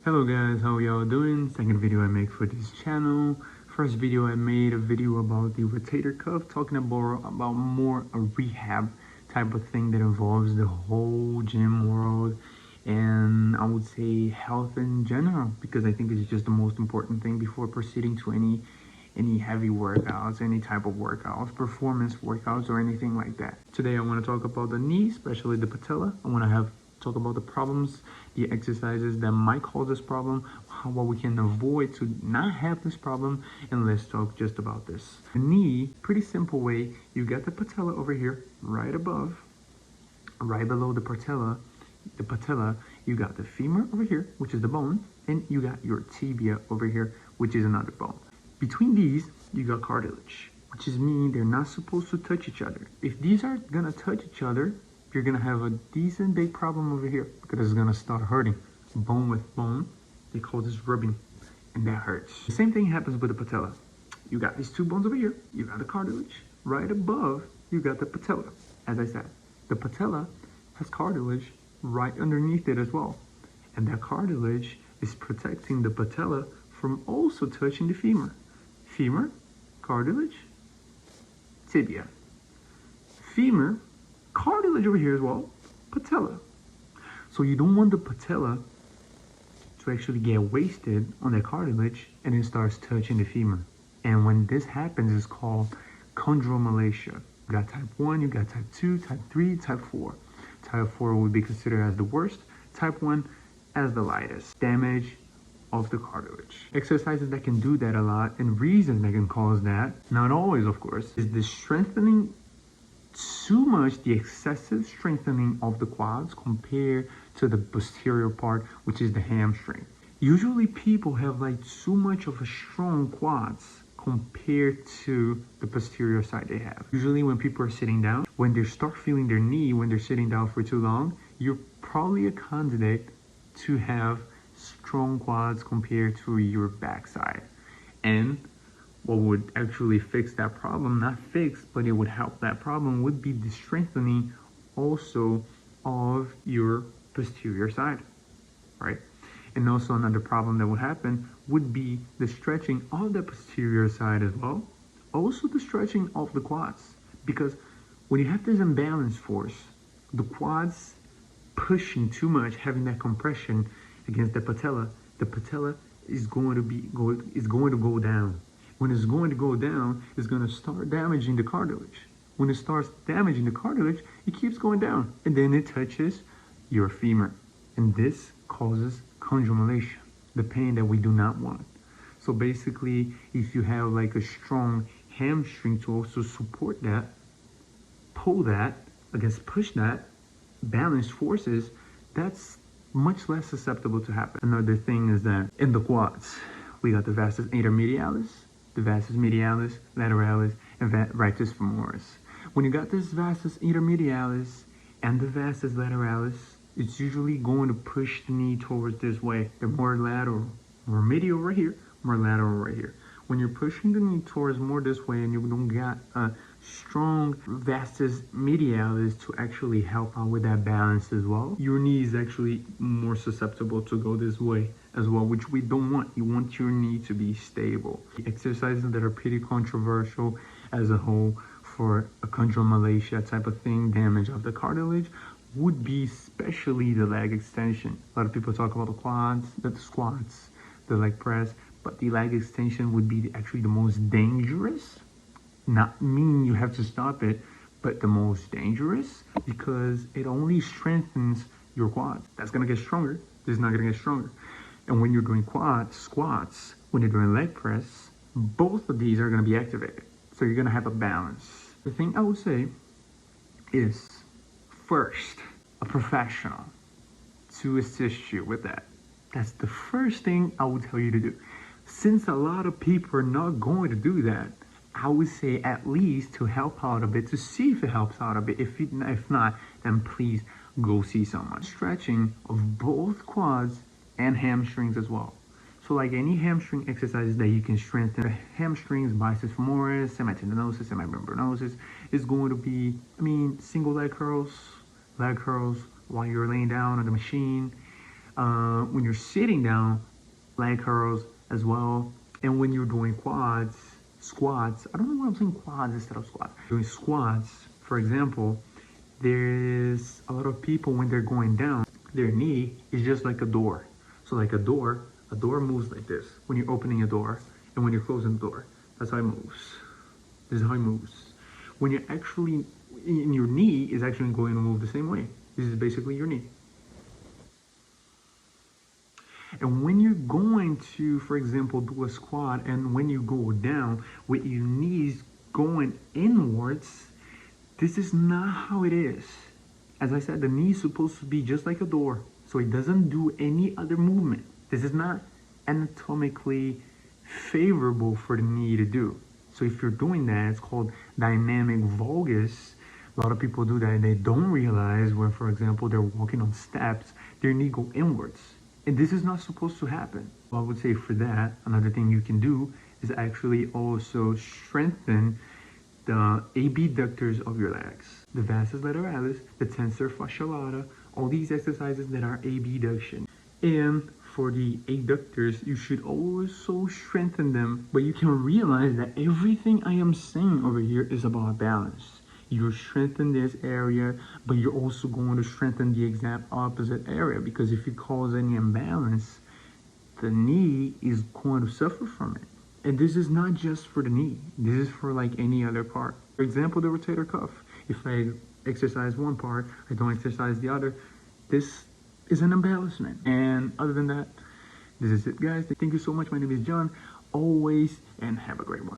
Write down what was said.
Hello guys, how y'all doing? Second video I make for this channel. First video I made a video about the rotator cuff, talking about more a rehab type of thing that involves the whole gym world and I would say health in general, because I think it's just the most important thing before proceeding to any heavy workouts, any type of workouts, performance workouts, or anything like that. Today I want to talk about the knee, especially the patella. I want to talk about the problems, the exercises that might cause this problem, what we can avoid to not have this problem, and let's talk just about this. The knee, pretty simple way, you got the patella over here, right above, right below the patella, you got the femur over here, which is the bone, and you got your tibia over here, which is another bone. Between these, you got cartilage, which is mean they're not supposed to touch each other. If these are gonna touch each other, you're gonna have a decent big problem over here, because it's gonna start hurting. Bone with bone, they call this rubbing, and that hurts. The same thing happens with the patella. You got these two bones over here, you got the cartilage. Right above, you got the patella. As I said, the patella has cartilage right underneath it as well. And that cartilage is protecting the patella from also touching the femur. Femur, cartilage, tibia. Femur, cartilage over here as well, patella. So you don't want the patella to actually get wasted on the cartilage and it starts touching the femur. And when this happens, it's called chondromalacia. You got type 1, you got type 2, type 3, type 4. Type 4 would be considered as the worst, type 1 as the lightest. Damage of the cartilage. Exercises that can do that a lot, and reasons that can cause that, not always of course, is the strengthening too much, the excessive strengthening of the quads compared to the posterior part, which is the hamstring. Usually people have like too much of a strong quads compared to the posterior side they have. Usually when people are sitting down, when they start feeling their knee, when they're sitting down for too long, you're probably a candidate to have strong quads compared to your backside. And what would actually fix that problem, not fix, but it would help that problem, would be the strengthening also of your posterior side, right? And also another problem that would happen would be the stretching of the posterior side as well. Also the stretching of the quads, because when you have this imbalance force, the quads pushing too much, having that compression against the patella is going to go down. When it's going to go down, it's going to start damaging the cartilage. When it starts damaging the cartilage, it keeps going down, and then it touches your femur. And this causes chondromalacia, the pain that we do not want. So basically, if you have like a strong hamstring to also support that, pull that, push that, balance forces, that's much less susceptible to happen. Another thing is that in the quads, we got the vastus intermedialis, the vastus medialis, lateralis, and rectus femoris. When you got this vastus intermedialis and the vastus lateralis, it's usually going to push the knee towards this way. They're more lateral, more medial right here, more lateral right here. When you're pushing the knee towards more this way and you don't got a strong vastus medialis to actually help out with that balance as well, your knee is actually more susceptible to go this way as well, which we don't want. You want your knee to be stable. Exercises that are pretty controversial as a whole for a chondromalacia type of thing, damage of the cartilage, would be especially the leg extension. A lot of people talk about the quads, the squats, the leg press, but the leg extension would be actually the most dangerous. Not meaning you have to stop it, but the most dangerous, because it only strengthens your quads. That's gonna get stronger. This is not gonna get stronger. And when you're doing squats, when you're doing leg press, both of these are gonna be activated. So you're gonna have a balance. The thing I would say is, first, a professional to assist you with that. That's the first thing I would tell you to do. Since a lot of people are not going to do that, I would say at least to help out a bit, to see if it helps out a bit. If not, then please go see someone. Stretching of both quads and hamstrings as well. So like any hamstring exercises that you can strengthen, the hamstrings, biceps femoris, semitendinosus, semimembranosus, is going to be, single leg curls while you're laying down on the machine, When you're sitting down, leg curls as well. And when you're doing squats, I don't know why I'm saying quads instead of squats. Doing squats, for example, there's a lot of people when they're going down, their knee is just like a door. So like a door moves like this when you're opening a door, and when you're closing the door, that's how it moves. This is how it moves. When you're actually, in your knee is actually going to move the same way. This is basically your knee. And when you're going to, for example, do a squat, and when you go down with your knees going inwards, this is not how it is. As I said, the knee is supposed to be just like a door, so it doesn't do any other movement. This is not anatomically favorable for the knee to do. So if you're doing that, it's called dynamic valgus. A lot of people do that and they don't realize when, for example, they're walking on steps, their knee go inwards. And this is not supposed to happen. Well, I would say for that, another thing you can do is actually also strengthen the abductors of your legs, the vastus lateralis, the tensor fasciae lata, all these exercises that are abduction. And for the adductors, you should also strengthen them, but you can realize that everything I am saying over here is about balance. You strengthen this area, but you're also going to strengthen the exact opposite area, because if it causes any imbalance, the knee is going to suffer from it. And this is not just for the knee. This is for like any other part. For example, the rotator cuff. If I exercise one part, I don't exercise the other, this is an embellishment. And other than that, this is it, guys. Thank you so much. My name is John. Always, and have a great one.